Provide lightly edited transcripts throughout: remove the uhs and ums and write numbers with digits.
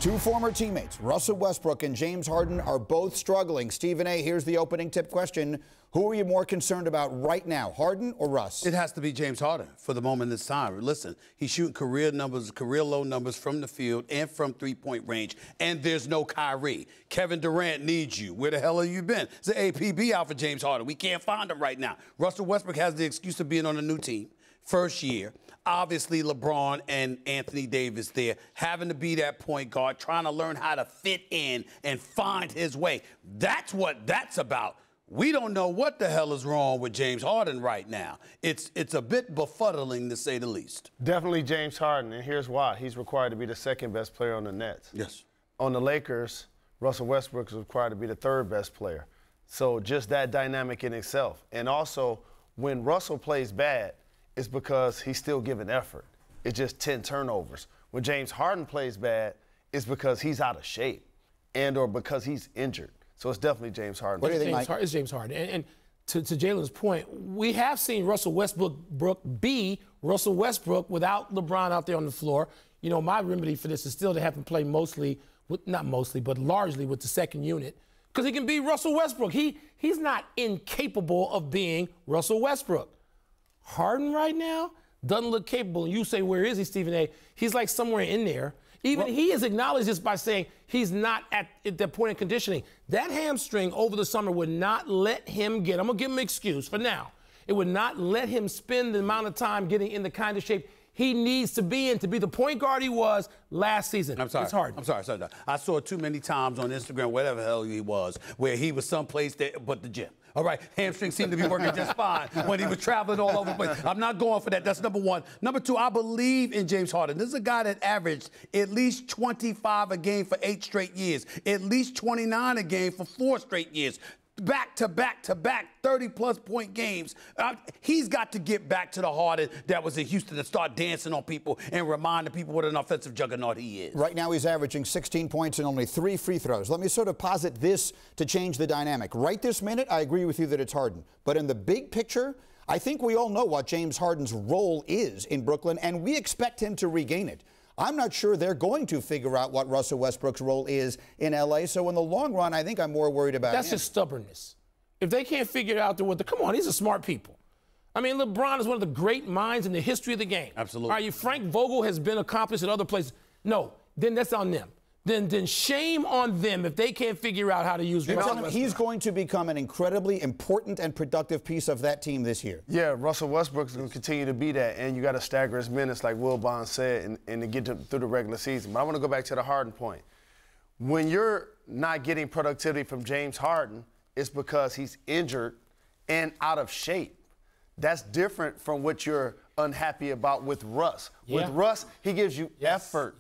Two former teammates, Russell Westbrook and James Harden, are both struggling. Stephen A., here's the opening tip question. Who are you more concerned about right now, Harden or Russ? It has to be James Harden for the moment this time. Listen, he's shooting career low numbers from the field and from three-point range, and there's no Kyrie. Kevin Durant needs you. Where the hell have you been? It's the APB out for James Harden. We can't find him right now. Russell Westbrook has the excuse of being on a new team. First year. Obviously, LeBron and Anthony Davis there, having to be that point guard, trying to learn how to fit in and find his way. That's what that's about. We don't know what the hell is wrong with James Harden right now. It's a bit befuddling, to say the least. Definitely James Harden, and here's why. He's required to be the second best player on the Nets. Yes. On the Lakers, Russell Westbrook is required to be the third best player. So just that dynamic in itself. And also, when Russell plays bad, it's because he's still giving effort. It's just 10 turnovers. When James Harden plays bad, it's because he's out of shape and or because he's injured. So it's definitely James Harden. What do you think, Mike? It's James Harden. And to Jalen's point, we have seen Russell Westbrook be Russell Westbrook without LeBron out there on the floor. You know, my remedy for this is still to have him play mostly, not mostly, but largely with the second unit, because he can be Russell Westbrook. He's not incapable of being Russell Westbrook. Harden right now doesn't look capable. And you say, where is he, Stephen A.? He's like somewhere in there. Even he has acknowledged this by saying he's not at that point of conditioning. That hamstring over the summer would not let him get, I'm going to give him an excuse for now. It would not let him spend the amount of time getting in the kind of shape he needs to be in to be the point guard he was last season. I'm sorry. It's hard. I'm sorry. I saw too many times on Instagram, whatever the hell he was, where he was someplace there but the gym. All right, hamstring seemed to be working just fine when he was traveling all over the place. I'm not going for that. That's number one. Number two, I believe in James Harden. This is a guy that averaged at least 25 a game for 8 straight years, at least 29 a game for 4 straight years. Back to back to back, 30-plus point games. He's got to get back to the Harden that was in Houston and start dancing on people and reminding people what an offensive juggernaut he is. Right now he's averaging 16 points and only 3 free throws. Let me sort of posit this to change the dynamic. Right this minute, I agree with you that it's Harden. But in the big picture, I think we all know what James Harden's role is in Brooklyn, and we expect him to regain it. I'm not sure they're going to figure out what Russell Westbrook's role is in L.A., so in the long run, I think I'm more worried about That's him. just stubbornness. If they can't figure it out, come on, these are smart people. I mean, LeBron is one of the great minds in the history of the game. Absolutely. All right, Frank Vogel has been accomplished at other places. No, then that's on them. Then shame on them if they can't figure out how to use Russell Westbrook. He's going to become an incredibly important and productive piece of that team this year. Yeah, Russell Westbrook's going to continue to be that, and you got to stagger his minutes like Wilbon said and to get through the regular season. But I want to go back to the Harden point. When you're not getting productivity from James Harden, it's because he's injured and out of shape. That's different from what you're unhappy about with Russ. Yeah. With Russ, he gives you effort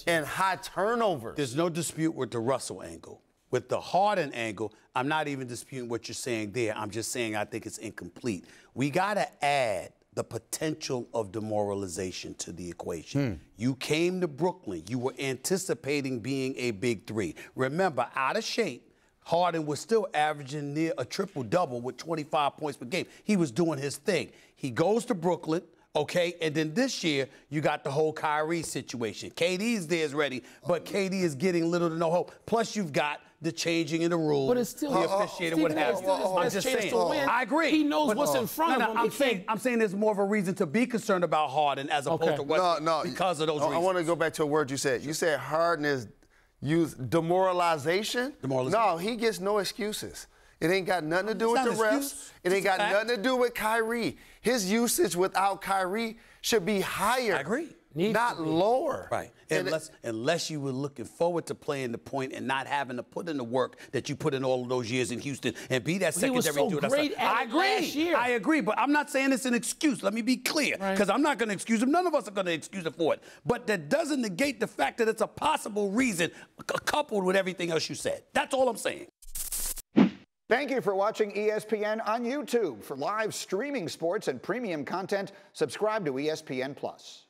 and high turnovers. There's no dispute with the Russell angle. With the Harden angle, I'm not even disputing what you're saying there. I'm just saying I think it's incomplete. We got to add the potential of demoralization to the equation. You came to Brooklyn. You were anticipating being a big three. Remember, out of shape, Harden was still averaging near a triple-double with 25 points per game. He was doing his thing. He goes to Brooklyn, okay, and then this year you got the whole Kyrie situation. KD's there is ready, but KD is getting little to no hope. Plus you've got the changing in the rules, but it's still the officiating, what have you. I'm just saying. I agree. He knows what's in front of him. I'm saying there's more of a reason to be concerned about Harden as opposed to Westbrook because of those reasons. I want to go back to a word you said. You said Harden is demoralization? No, he gets no excuses. It ain't got nothing to do with the refs. It ain't got nothing to do with Kyrie. His usage without Kyrie should be higher. I agree. Not lower. Right. Unless you were looking forward to playing the point and not having to put in the work that you put in all of those years in Houston and be that secondary dude. I agree. I agree, but I'm not saying it's an excuse. Let me be clear, because I'm not going to excuse him. None of us are going to excuse him for it. But that doesn't negate the fact that it's a possible reason coupled with everything else you said. That's all I'm saying. Thank you for watching ESPN on YouTube. For live streaming sports and premium content, subscribe to ESPN+.